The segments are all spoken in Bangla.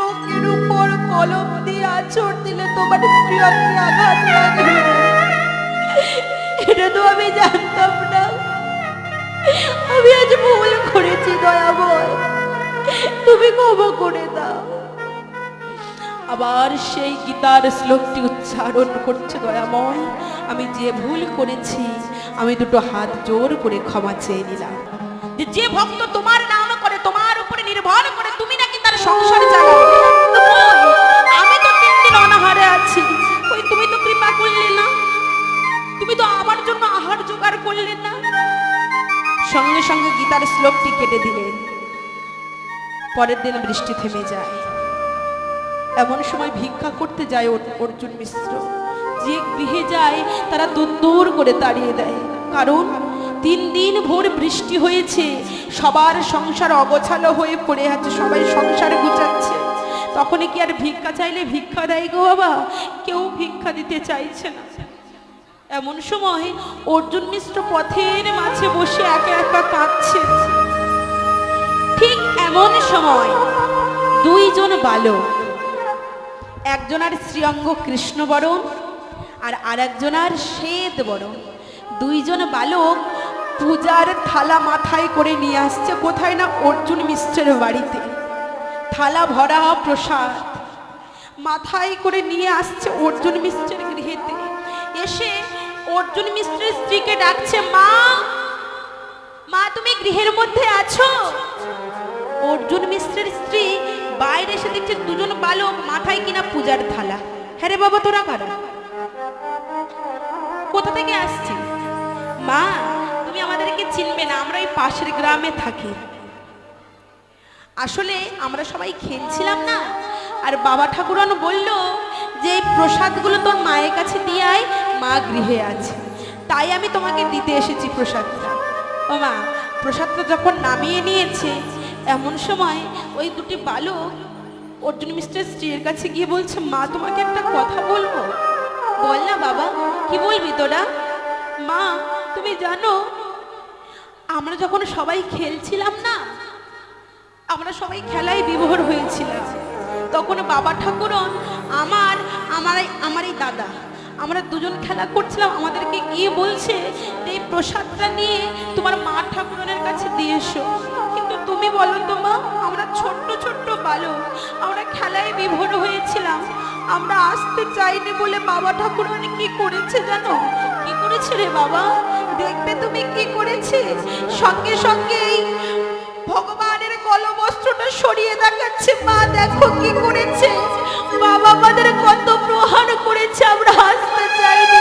চোখের উপর কলম দিয়ে আঁচড় দিলে তোমার প্রিয়কে আঘাত লাগে। এটা তো আমি জানতাম না। আমি আজ ভুল করেছি দয়াময়, তুমি ক্ষমা করে দাও। আবার সেই গীতার শ্লোকটি উচ্চারণ করছে, দয়াময় আমি যে ভুল করেছি আমি দুটো হাত জোর করে ক্ষমা চেয়ে নিলাম। যে ভক্ত তোমার নাম করে, তোমার উপরে নির্ভর করে, তুমি নাকি তার সংসার চালাও। আমি তো 3 দিন অনাহারে আছি, ওই তুমি তো কৃপা করলে না, তুমি তো আমার জন্য আহার জোগাড় করলে না। সঙ্গে সঙ্গে গীতার শ্লোকটি কেটে দিলেন। পরের দিন বৃষ্টি থেমে যায়। এমন সময় ভিক্ষা করতে যায় অর্জুন মিশ্র। যে গৃহে যায় তারা দূর করে তাড়িয়ে দেয়, কারণ 3 দিন ভোর বৃষ্টি হয়েছে, সবার সংসার অগোছালো হয়ে পড়ে আছে, সবাই সংসার গুছাচ্ছে। তখন কি আর ভিক্ষা চাইলে ভিক্ষা দেয় গো বাবা? কেউ ভিক্ষা দিতে চাইছে না। এমন সময় অর্জুন মিশ্র পথের মাঝে বসে একা একা কাঁদছে। ঠিক এমন সময় 2 জন বালক, একজনার শ্রীঅঙ্গ কৃষ্ণবরণ আর আরেকজনার শ্বেত বরণ, 2 জন বালক পূজার থালা মাথায় করে নিয়ে আসছে। কোথায় না অর্জুন মিশ্রের বাড়িতে। থালা ভরা প্রসাদ মাথায় করে নিয়ে আসছে অর্জুন মিশ্রের গৃহেতে। এসে অর্জুন মিশ্রের স্ত্রীকে ডাকছে, মা মা তুমি গৃহের মধ্যে আছো? অর্জুন মিশ্রের স্ত্রী বাইরে এসে দেখছে 2 জন বালক মাথায় কিনা পূজার থালা। হ্যাঁ রে বাবা, তোরা কারা? কোথা থেকে আসছি? মা তুমি আমাদেরকে চিনবে না, আমরা এই পাশের গ্রামে থাকি। আসলে আমরা সবাই খেলছিলাম না, আর বাবা ঠাকুরন বলল যে এই প্রসাদগুলো তোর মায়ের কাছে দিয়ে আয়, মা গৃহে আছে, তাই আমি তোমাকে দিতে এসেছি প্রসাদটা। ও মা, প্রসাদটা যখন নামিয়ে নিয়েছে, এমন সময় ওই 2টি বালক অর্জুন মিশ্রের স্ত্রীর কাছে গিয়ে বলছে, মা তোমাকে একটা কথা বলবো। বল না বাবা, কি বলবি তোরা? মা তুমি জানো, আমরা যখন সবাই খেলছিলাম না, আমরা সবাই খেলায় বিভোর হয়েছিলাম, তখন বাবা ঠাকুরন আমার এই দাদা, আমরা 2 জন খেলা করছিলাম, আমাদেরকে গিয়ে বলছে এই প্রসাদটা নিয়ে তোমার মা ঠাকুরনের কাছে দিয়ে এসো। কিন্তু তুমি বলো তো মা, আমরা ছোট্ট ছোট্ট বালক, আমরা খেলায় বিভোর হয়েছিলাম, আমরা আসতে চাইনি বলে বাবা ঠাকুরন কি করেছে জানো? কি করেছে রে বাবা? দেখবে তুমি কি করেছে। সঙ্গে সঙ্গে এই ভগবানের গলবস্ত্রটা সরিয়ে দেখাচ্ছে, মা দেখো কি করেছে। বাবা আমাদের কত প্রহার করেছে, আমরা আসতে চাইনি।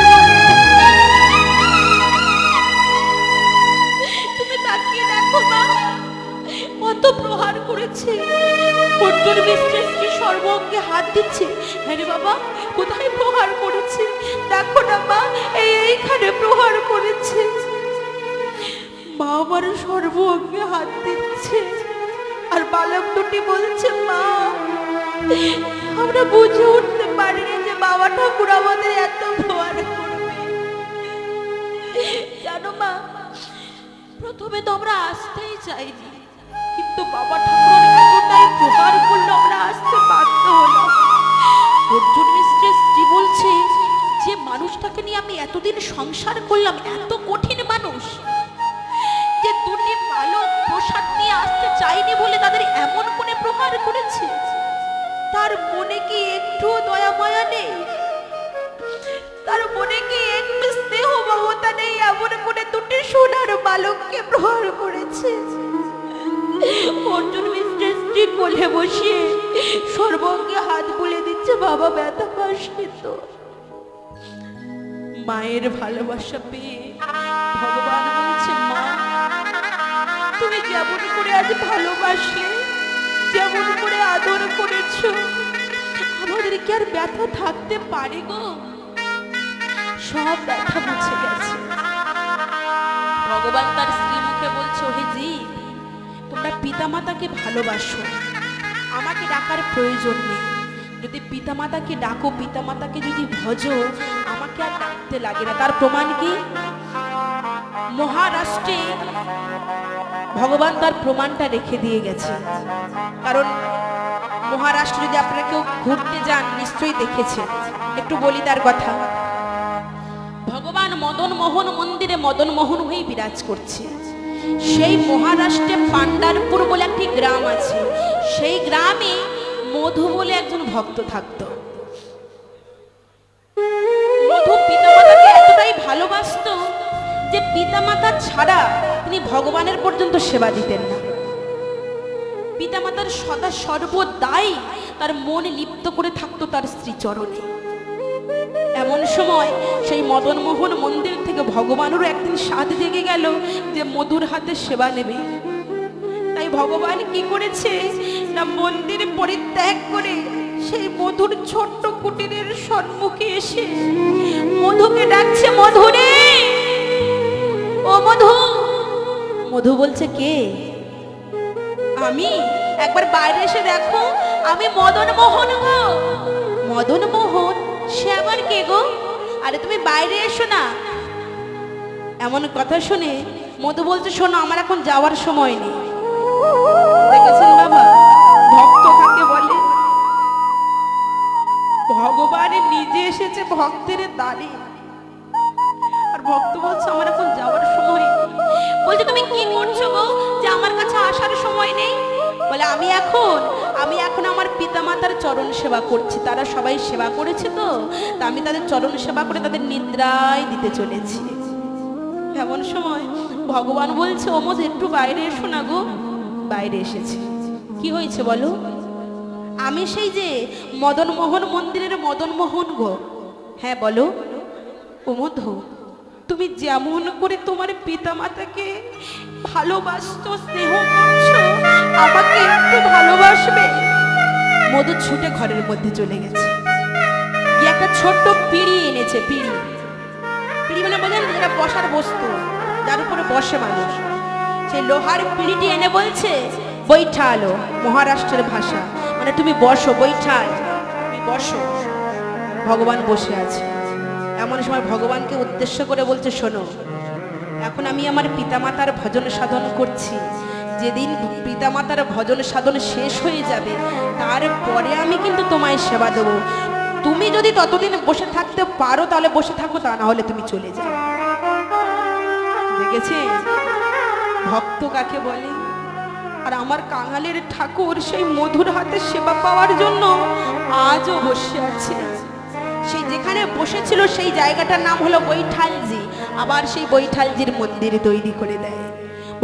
তুমি তাকিয়ে দেখো মা, কত প্রহার করেছে। অর্জুন মিশ্রের স্ত্রী সর্বঙ্গে হাত দিচ্ছে। হ্যাঁ রে বাবা, কোথায় প্রহার করেছে? দেখো না মা, এইখানে প্রহার করেছে। মা আমার সর্বঙ্গে হাত দিচ্ছে, আর বালক 2টি বলছে, মা আমরা বুঝে উঠতে পারিনি যে বাবা ঠাকুর আমাদের এত প্রহার করবে। জানো মা, প্রথমে তো আমরা আসতেই চাইনি, কিন্তু বাবা ঠাকুর এতটাই প্রহার করলো, আমরা আসতে বাধ্য হলাম। অর্জুন মিশ্রের স্ত্রী বলছে, যে মানুষটাকে নিয়ে আমি এতদিন সংসার করলাম, এত কঠিন মানুষ, যে 2টি বালক প্রসাদ নিয়ে আসতে চাইনি বলে তাদের এমন কোনে প্রহার করেছে, তার মনে কি একটু দয়া মায়া নেই? তার মনে কি একটু স্নেহ মমতা নেই? এমন করে 2টি সোনার বালককে প্রহার করেছে। অর্জুন মিশ্রের স্ত্রী কোলে বসিয়ে সর্বঙ্গে হাত বুলে দিচ্ছে, বাবা ব্যথা পাসনি তো? মায়ের ভালোবাসা পেয়ে ভগবান বলছে, মা তুমি যেমন করে আজ ভালোবাসলে, যেমন করে আদর করেছো, আমাদের কি আর ব্যথা থাকতে পারে গো? সব ব্যথা মুছে গেছে। ভগবান তার স্ত্রী মুখে বলছে, হে জীব, তোমরা পিতামাতাকে ভালোবাসো, আমাকে ডাকার প্রয়োজন নেই। যদি পিতামাতাকে ডাকো, পিতামাতাকে যদি ভজো, আমাকে আর ডাকতে লাগে না। তার প্রমাণ কি? মহারাষ্ট্রে ভগবান তার প্রমাণটা রেখে দিয়ে গেছে। কারণ মহারাষ্ট্র যদি আপনারা কেউ ঘুরতে যান নিশ্চয়ই দেখেছেন। একটু বলি তার কথা। ভগবান মদন মোহন মন্দিরে মদন মোহন হয়ে বিরাজ করছে। সেই মহারাষ্ট্রে পান্ডারপুর বলে একটি গ্রাম আছে, সেই গ্রামে মধু বলে একজন ভক্ত থাকতো। মধু পিতামাতাকে এতটাই ভালোবাসতো যে পিতামাতা ছাড়া তিনি ভগবানের পর্যন্ত সেবা দিতেন না। পিতামাতার সদা সর্বদাই তার মন লিপ্ত করে থাকতো তার শ্রীচরণে। এমন সময় সেই মদন মোহন মন্দির থেকে ভগবানেরও একদিন স্বাদ জেগে গেল যে মধুর হাতে সেবা নেবে। তাই ভগবান কি করেছে না, মন্দির পরিত্যাগ করে সেই মধুর ছোট্ট কুটিরের সম্মুখে এসে মধুকে ডাকছে, মধুরে ও মধু। মধু বলছে, কে? আমি। একবার বাইরে এসে দেখো, আমি মদন মোহন গো। মদন মোহন? সে আবার কে গো? আরে তুমি বাইরে এসো না। এমন কথা শুনে মধু বলছে, শোনো, আমার এখন যাওয়ার সময় নেই। দেখেছেন বাবা, ভক্ত কাকে বলে? ভগবান নিজে এসেছে ভক্তের দ্বারে, আর ভক্ত বলছে আমার এখন যাওয়ার সময় নেই। বলছে, তুমি কি করছো গো যে আমার কাছে আসার সময় নেই? বলে, আমি এখন আমার পিতামাতার চরণ সেবা করছি। তারা সবাই সেবা করেছে তো, তা আমি তাদের চরণ সেবা করে তাদের নিদ্রায় দিতে চলেছি। এমন সময় ভগবান বলছে, ও মধু, একটু বাইরে এসো না গো। বাইরে এসেছি। কি হয়েছে বলো? আমি সেই যে মদন মোহন মন্দিরের মদন মোহন গো। হ্যাঁ বলো। ও মধু, তুমি যেমন করে তোমার পিতামাতাকে ভালোবাসতো, স্নেহ করছো, আমাকে একটু ভালোবাসবে। মধু ছুটে ঘরের মধ্যে চলে গেছে, গিয়ে একটা ছোট্ট পিঁড়ি এনেছে। পিঁড়ি মানে বোঝেন, যেটা বসার বস্তু, যার উপরে বসে মানুষ। সেই লোহার পিঁড়িটি এনে বলছে, বৈঠালো। মহারাষ্ট্রের ভাষা মানে তুমি বসো, বৈঠাল, তুমি বসো। ভগবান বসে আছে। এমন সময় ভগবানকে উদ্দেশ্য করে বলছে, শোনো, এখন আমি আমার পিতামাতার ভজন সাধন করছি। যেদিন পিতামাতার ভজন সাধন শেষ হয়ে যাবে, তারপরে আমি কিন্তু তোমায় সেবা দেবো। তুমি যদি ততদিন বসে থাকতে পারো তাহলে বসে থাকো, তা না হলে তুমি চলে যাও। দেখেছে ভক্ত কাকে বলে? আর আমার কাঙালের ঠাকুর সেই মধুর হাতে সেবা পাওয়ার জন্য আজও বসে আছে। সেই যেখানে বসেছিল সেই জায়গাটার নাম হলো বৈঠালজি। আবার সেই বৈঠালজির মন্দির তৈরি করে দেয়।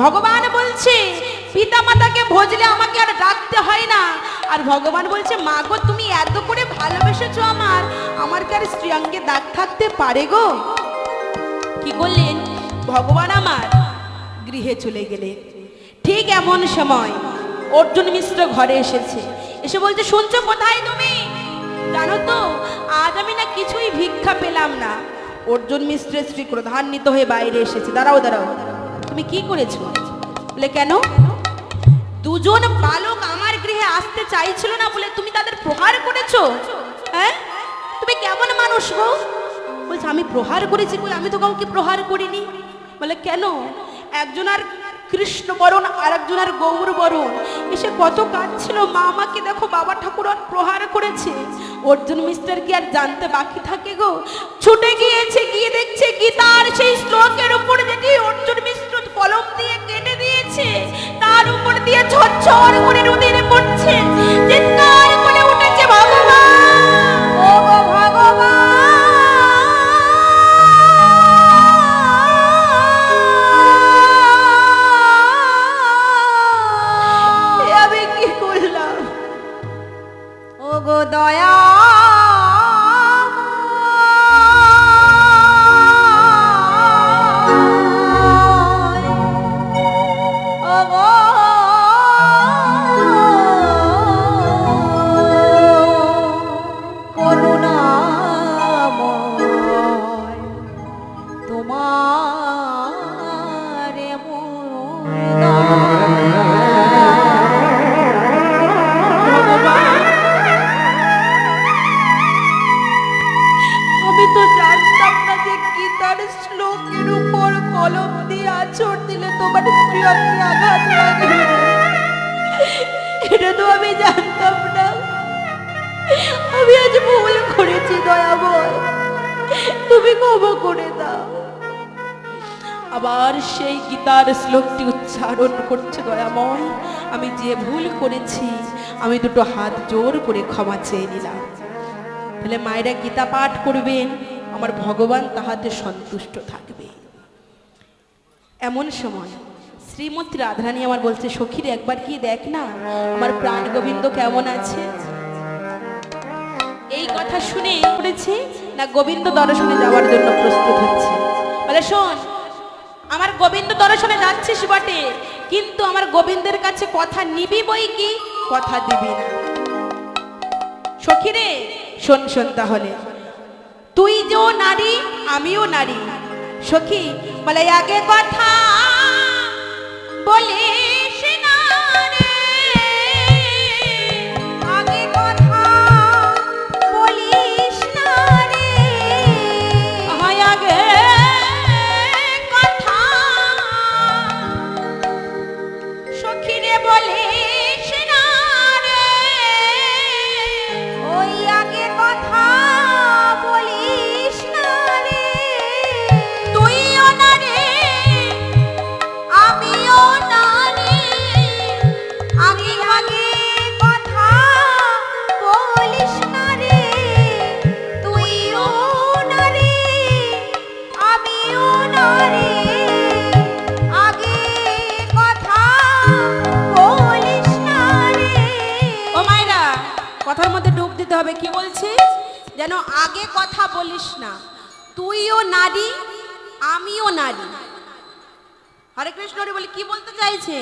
ভগবান বলছে, পিতামাতাকে ভজলে আমাকে আর ডাকতে হয় না। আর ভগবান বলছে, মা গো, তুমি এত করে ভালোবেসেছো আমার কি আর শ্রীঅঙ্গে দাগ থাকতে পারে গো? কি করলেন ভগবান? আমার গৃহে চলে গেলেন। ঠিক এমন সময় অর্জুন মিশ্র ঘরে এসেছে। এসে বলছে, শুনছো কোথায় তুমি? জানো তো আজ আমি না কিছুই ভিক্ষা পেলাম না। অর্জুন মিশ্রের স্ত্রী ক্রোধান্বিত হয়ে বাইরে এসেছে। দাঁড়াও দাঁড়াও, তুমি কি করেছো? বলে, কেন? দুজন বালক আমার গৃহে আসতে চাইছিল না বলে তুমি তাদের প্রহার করেছো? হ্যাঁ, তুমি কেমন মানুষ গো? বলছে, আমি প্রহার করেছি? কই, আমি তো কাউকে প্রহার করিনি। বলে, কেন? একজন আর কৃষ্ণ বরণ আর একজন আর গৌর বরণ এসে কত কাঁদছিল, মা আমাকে দেখো বাবা ঠাকুর আর প্রহার করেছে। অর্জুন মিস্টার কি আর জানতে বাকি থাকে গো? ছুটে গিয়েছে, গিয়ে দেখছে গীতার সেই শ্লোকের উপর যেটি অর্জুন মিশ্র কলম দিয়ে কেটে দিয়েছে, তার উপর দিয়ে ঝরঝর করে রুধির পড়ছে। চিৎকার করে উঠেছে, ভগবান, ও গো ভগবান, দয়া করুণাময় তোমার আমি তো জানতাম না যে গীতার শ্লোকের উপর কলম দিয়ে আঁচড় দিলে তোমার শ্রীঅঙ্গে আঘাত লাগে। এটা তো আমি জানতাম না। আমি আজ ভুল করেছি দয়াময়, তুমি ক্ষমা করে দাও। আবার সেই গীতার শ্লোকটি উচ্চারণ করছে দয়াময়, আমি যে ভুল করেছি আমি দুটো হাত জোর করে ক্ষমা চেয়ে নিলাম। তাহলে মায়েরা গীতা পাঠ করবেন, আমার ভগবান তাহাতে সন্তুষ্ট থাকবে। এমন সময় শ্রীমতী রাধারানী আমার বলছে, সখীরে একবার কি দেখ না আমার প্রাণ গোবিন্দ কেমন আছে। এই কথা শুনে পড়েছে না গোবিন্দ দর্শনে যাওয়ার জন্য প্রস্তুত হচ্ছে। বলে শোন, আমার গোবিন্দ দর্শনে যাচ্ছিস বটে, কিন্তু আমার গোবিন্দের কাছে কথা নিবি বই কি কথা দিবি না। সখীরে শোন শোন, তাহলে তুই যে নারী আমিও নারী। সখী বলে আগে কথা বলিস না রে, আগে কথা বলিস না রে, আগে কথা সখীরে বলিস না রে, ওই আগে কথা বলিস না রে। তুইও না রে আমিও না রে, আগে আগে কথা বলিস না রে, তুইও না রে আমিও না রে, আগে কথা বলিস না রে। ও মায়েরা, কথার মধ্যে ডুব দিতে হবে। কি বলছে যেন আগে কথা বলিস না, তুইও নারী আমিও নারী। হরে কৃষ্ণ হরি বলে কি বলতে চাইছে,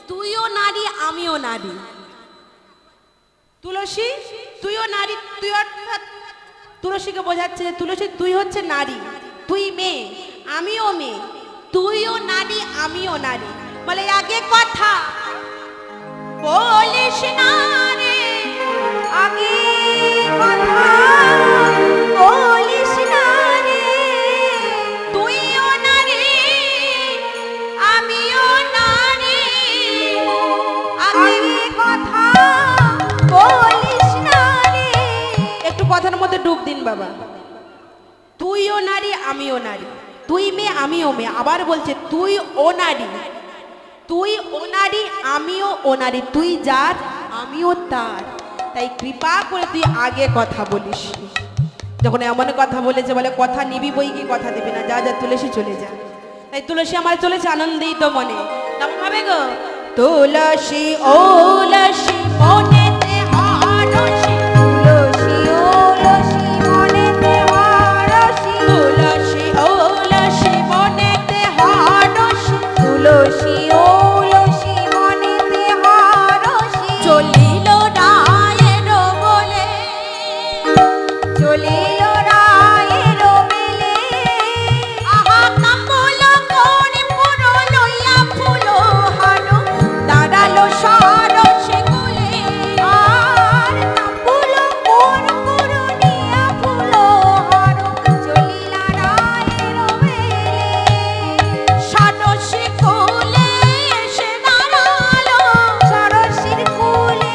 তুইও নারী আমিও নারী। তুলসী তুইও নারী, তুই অর্থাৎ তুলসীকে বোঝাচ্ছে যে তুলসী তুই হচ্ছে নারী, তুই মেয়ে আমিও মেয়ে, তুইও নারী আমিও নারী। বলে আগে কথা বলিস না রে, আগে কথা বলিস না রে, তুইও নারী আমিও নারী, আগে কথা বলিস না রে। একটু কথার মধ্যে ডুব দিন বাবা। তুইও নারী আমিও নারী, তুই মেয়ে আমিও মেয়ে। আবার বলছে তুই ও নারী, তুই ও নারী আমিও ও নারী, তুই যার আমিও তার। তাই কৃপা করে তুই আগে কথা বলিস। যখন এমন কথা বলেছে, বলে কথা নিবি বই কি কথা দিবি না, যা যা তুলসী চলে যা। তাই তুলসী আমার চলেছে আনন্দিত মনে। কেমন হবে গো, তুলসী ওলসী মনেতে হারসি, তুলসী ওলসী মনেতে হারসি, তুলসী ওলসী মনেতে হারসি, তুলসী ওলসী মনেতে হারসি। চলিল রায়ের বলে, চলিল রায়ের বেলে, আহা কাম্বল করে পুরো লইয়া ফুল হার, দাঁড়ালো সারসে কোলে, আর কাম্বল কোন পুরো নিয়া ফুল হার, চলিলা রায়ের বেলে, সারসে কোলে এসে দাঁড়ালো, সারসির কোলে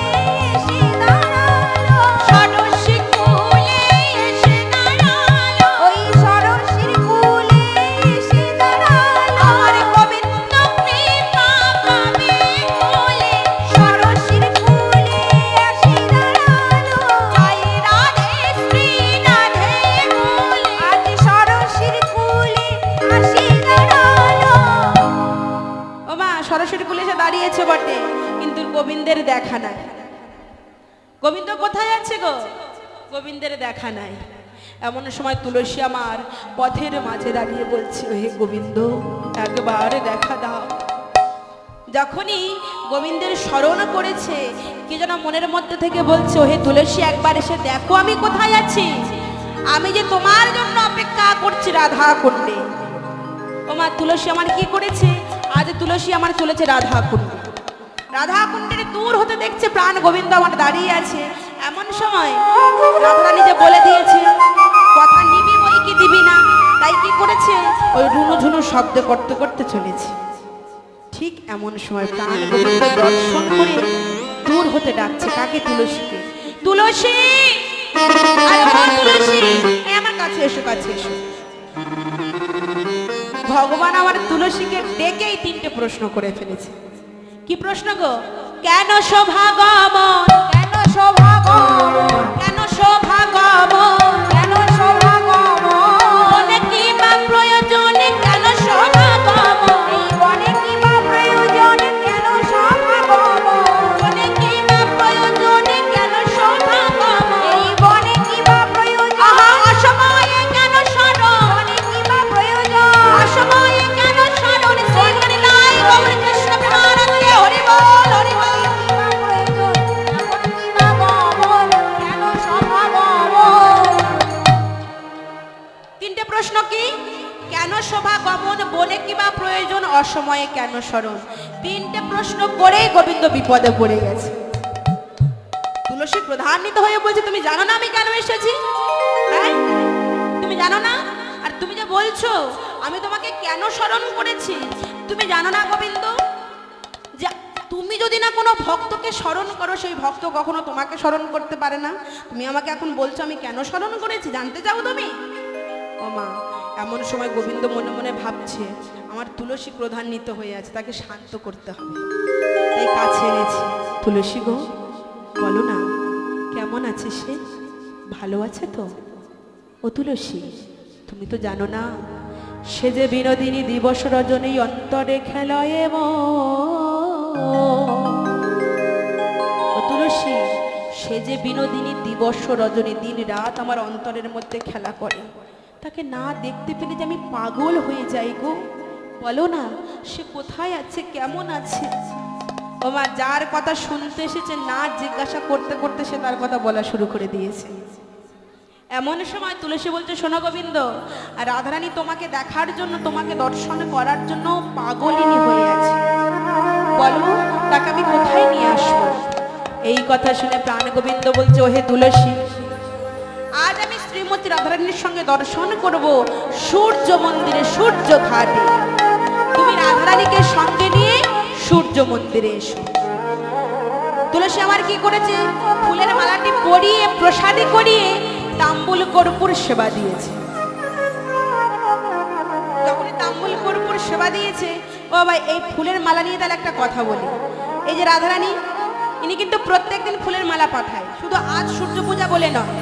এসে দাঁড়ালো, সারসি কোলে এসে দাঁড়ালো, ওই সারসির কোলে এসে দাঁড়ালো, আমার গোবিন্দ কৃপা পাবে বলে, সারসির কোলে এসে দাঁড়ালো, জয় রাধে শ্রী রাধে বলে, আজ সারসির কোলে এসে দাঁড়ালো। ও মা, সরস্বতী কুলে এসে দাঁড়িয়েছে বটে, কিন্তু গোবিন্দের দেখা নাই। গোবিন্দ কোথায় আছে গো? গোবিন্দের দেখা নাই। এমন সময় তুলসী আমার পথের মাঝে দাঁড়িয়ে বলছে, হে গোবিন্দ একবার দেখা দাও। যখনই গোবিন্দের স্মরণ করেছে, কি যেন মনের মধ্যে থেকে বলছে, হে তুলসী একবার এসে দেখো আমি কোথায় আছি, আমি যে তোমার জন্য অপেক্ষা করছি রাধা কুণ্ডে। ও মা, তুলসী আমার কি করেছে, আজ তুলসী আমার চলেছে রাধা কুণ্ডে। রাধা কুণ্ডের দূর হতে দেখছে প্রাণ গোবিন্দ আমার দাঁড়িয়ে আছে। এমন সময় রাধারানী যে বলে দিয়েছে কথা নিবি বই কি দিবি না, তাই কি করেছে, ওই রুনু ঝুনু শব্দ করতে করতে চলেছে। ঠিক এমন সময় প্রাণ গোবিন্দ দর্শন করে দূর হতে ডাকছে। কাকে? তুলসীকে। তুলসী, আরে ও তুলসী, এই আমার কাছে এসো, কাছে এসো। ভগবান আমার তুলসীকে ডেকেই তিনটে প্রশ্ন করে ফেলেছে। কি প্রশ্ন গো? কেন শোভাগমন, কেন শোভাগমন, কেন শোভাগমন, কেন শোভাগমন, বনে কি বা প্রয়োজন, কেন শোভাগমন, এই বনে কি বা প্রয়োজন, কেন শোভাগমন, বনে কি বা প্রয়োজন, কেন শোভাগমন, এই বনে কি বা প্রয়োজন, আহা অসময়ে কেন স্মরণ, বনে কি বা প্রয়োজন, অসময়ে কেন স্মরণ, শ্রীহরি নাই গৌর কৃষ্ণ প্রেমানন্দে হরি বল, হরি বল। কি বা প্রয়োজন, এখন কি বা গমন, কেন শোভাগমন। তিনটে প্রশ্ন কি? কেন শোভা গমন, বনে কি বা প্রয়োজন, অসময়ে কেন স্মরণ। তিনটে প্রশ্ন করেই গোবিন্দ বিপদে পড়ে গেছে। তুলসী ক্রোধান্বিত হয়ে বলছে, তুমি জানো না আমি কেন এসেছি? হ্যাঁ, তুমি জানো না? আর তুমি যে বলছো আমি তোমাকে কেন স্মরণ করেছি, তুমি জানো না গোবিন্দ যে তুমি যদি না কোনো ভক্তকে স্মরণ করো, সেই ভক্ত কখনো তোমাকে স্মরণ করতে পারে না। তুমি আমাকে এখন বলছো আমি কেন স্মরণ করেছি, জানতে চাও তুমি? ও মা, এমন সময় গোবিন্দ মনে মনে ভাবছে আমার তুলসী ক্রোধান্বিত হয়ে আছে, তাকে শান্ত করতে হবে, তাই কাছে এনেছি। তুলসী গো, বলো না কেমন আছে সে, ভালো আছে তো? ও তুলসী, তুমি তো জানো না সে যে বিনোদিনী দিবস রজনী অন্তরে খেলায় ও তুলসী, সে যে বিনোদিনী দিবস রজনী দিন রাত আমার অন্তরের মধ্যে খেলা করে, তাকে না দেখতে পেলে যে আমি পাগল হয়ে যাই গো। বলো না সে কোথায় আছে, কেমন আছে? ও মা, যার কথা শুনতে এসেছে না জিজ্ঞাসা করতে করতে সে তার কথা বলা শুরু করে দিয়েছে। এমন সময় তুলসী বলছে, শোনো গোবিন্দ, আর রাধারানী তোমাকে দেখার জন্য, তোমাকে দর্শন করার জন্য পাগলিনী হয়ে আছে, বলো তাকে আমি কোথায় নিয়ে আসবো? এই কথা শুনে প্রাণ গোবিন্দ বলছে, ওহে তুলসী, আজ আমি শ্রীমতী রাধারানীর সঙ্গে দর্শন করব সূর্য মন্দিরে, সূর্য ঘাটে। তুমি রাধারানীকে সঙ্গে নিয়ে সূর্য মন্দিরে এসো। তুলসী আমার কি করেছে, ফুলের মালাটি পরিয়ে প্রসাদী করিয়ে তাম্বুল কর্পূর সেবা দিয়েছে। যখনই তাম্বুল কর্পূর সেবা দিয়েছে, ও ভাই এই ফুলের মালা নিয়ে তাহলে একটা কথা বলি। এই যে রাধারানী, ইনি কিন্তু প্রত্যেকদিন ফুলের মালা পাঠায়, শুধু আজ সূর্য পূজা বলে নয়।